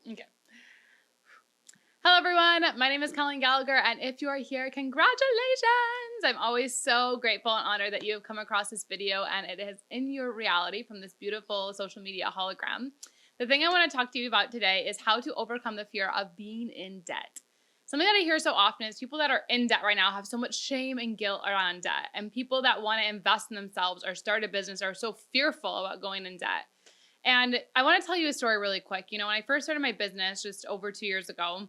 Okay. Hello, everyone. My name is Colleen Gallagher, and if you are here, congratulations! I'm always so grateful and honored that you have come across this video and it is in your reality from this beautiful social media hologram. The thing I want to talk to you about today is how to overcome the fear of being in debt. Something that I hear so often is people that are in debt right now have so much shame and guilt around debt, and people that want to invest in themselves or start a business are so fearful about going in debt. And I want to tell you a story really quick. When I first started my business just over 2 years ago,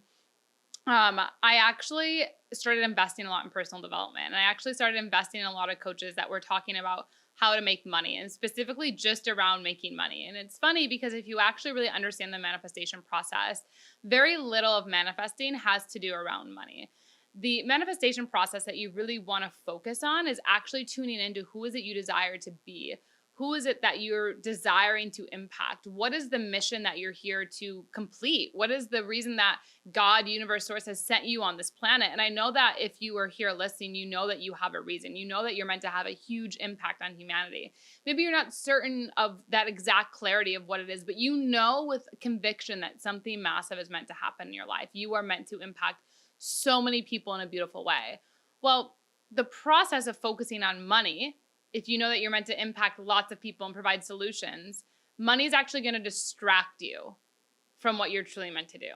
I actually started investing a lot in personal development. And I actually started investing in a lot of coaches that were talking about how to make money, and specifically just around making money. And it's funny because if you actually really understand the manifestation process, very little of manifesting has to do around money. The manifestation process that you really want to focus on is actually tuning into who is it you desire to be. Who is it that you're desiring to impact? What is the mission that you're here to complete? What is the reason that God, universe, source has sent you on this planet? And I know that if you are here listening, you know that you have a reason. You know that you're meant to have a huge impact on humanity. Maybe you're not certain of that exact clarity of what it is, but you know with conviction that something massive is meant to happen in your life. You are meant to impact so many people in a beautiful way. Well, the process of focusing on money, if you know that you're meant to impact lots of people and provide solutions, money is actually going to distract you from what you're truly meant to do.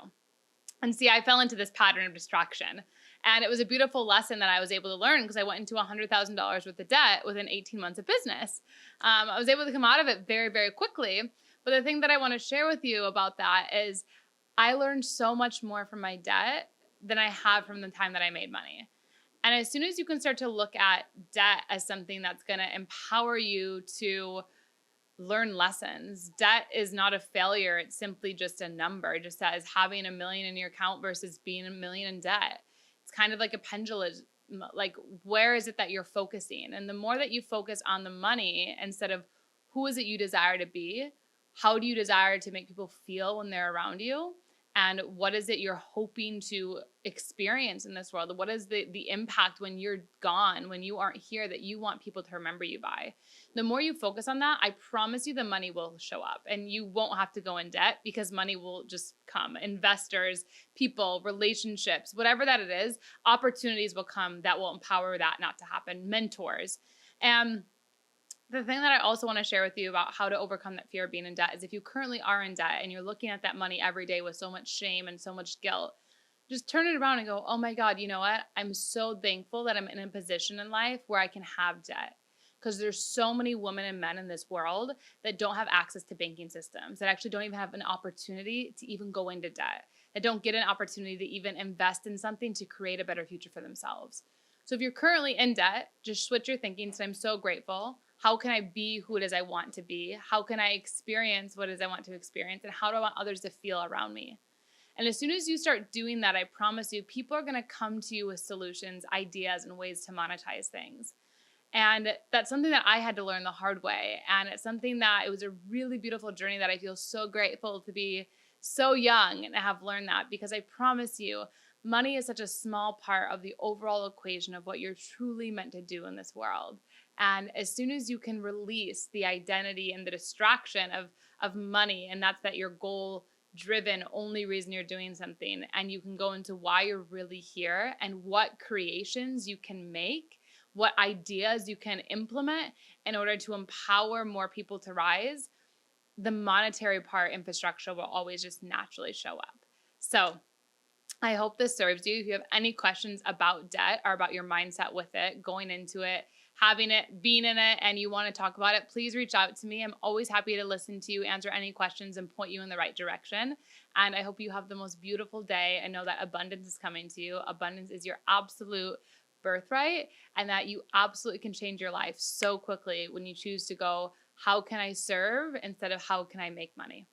And see, I fell into this pattern of distraction. And it was a beautiful lesson that I was able to learn because I went into $100,000 worth of debt within 18 months of business. I was able to come out of it very, very quickly. But the thing that I want to share with you about that is I learned so much more from my debt than I have from the time that I made money. And as soon as you can start to look at debt as something that's going to empower you to learn lessons, debt is not a failure. It's simply just a number, just as having $1 million in your account versus being $1 million in debt. It's kind of like a pendulum. Like, where is it that you're focusing? And the more that you focus on the money instead of who is it you desire to be, how do you desire to make people feel when they're around you? And what is it you're hoping to experience in this world? What is the impact when you're gone, when you aren't here, that you want people to remember you by? The more you focus on that, I promise you the money will show up and you won't have to go in debt because money will just come. Investors, people, relationships, whatever that it is, opportunities will come that will empower that not to happen. Mentors. And the thing that I also want to share with you about how to overcome that fear of being in debt is if you currently are in debt and you're looking at that money every day with so much shame and so much guilt, just turn it around and go, oh my God, you know what? I'm so thankful that I'm in a position in life where I can have debt. Because there's so many women and men in this world that don't have access to banking systems, that actually don't even have an opportunity to even go into debt, that don't get an opportunity to even invest in something to create a better future for themselves. So if you're currently in debt, just switch your thinking. So I'm so grateful. How can I be who it is I want to be? How can I experience what it is I want to experience? And how do I want others to feel around me? And as soon as you start doing that, I promise you, people are going to come to you with solutions, ideas, and ways to monetize things. And that's something that I had to learn the hard way. And it's something that it was a really beautiful journey that I feel so grateful to be so young and have learned that, because I promise you, money is such a small part of the overall equation of what you're truly meant to do in this world. And as soon as you can release the identity and the distraction of money, and that's that your goal driven only reason you're doing something, and you can go into why you're really here and what creations you can make, what ideas you can implement in order to empower more people to rise, the monetary part, infrastructure, will always just naturally show up. So I hope this serves you. If you have any questions about debt or about your mindset with it, going into it, having it, being in it, and you want to talk about it, please reach out to me. I'm always happy to listen to you, answer any questions, and point you in the right direction. And I hope you have the most beautiful day. I know that abundance is coming to you. Abundance is your absolute birthright, and that you absolutely can change your life so quickly when you choose to go, how can I serve, instead of how can I make money?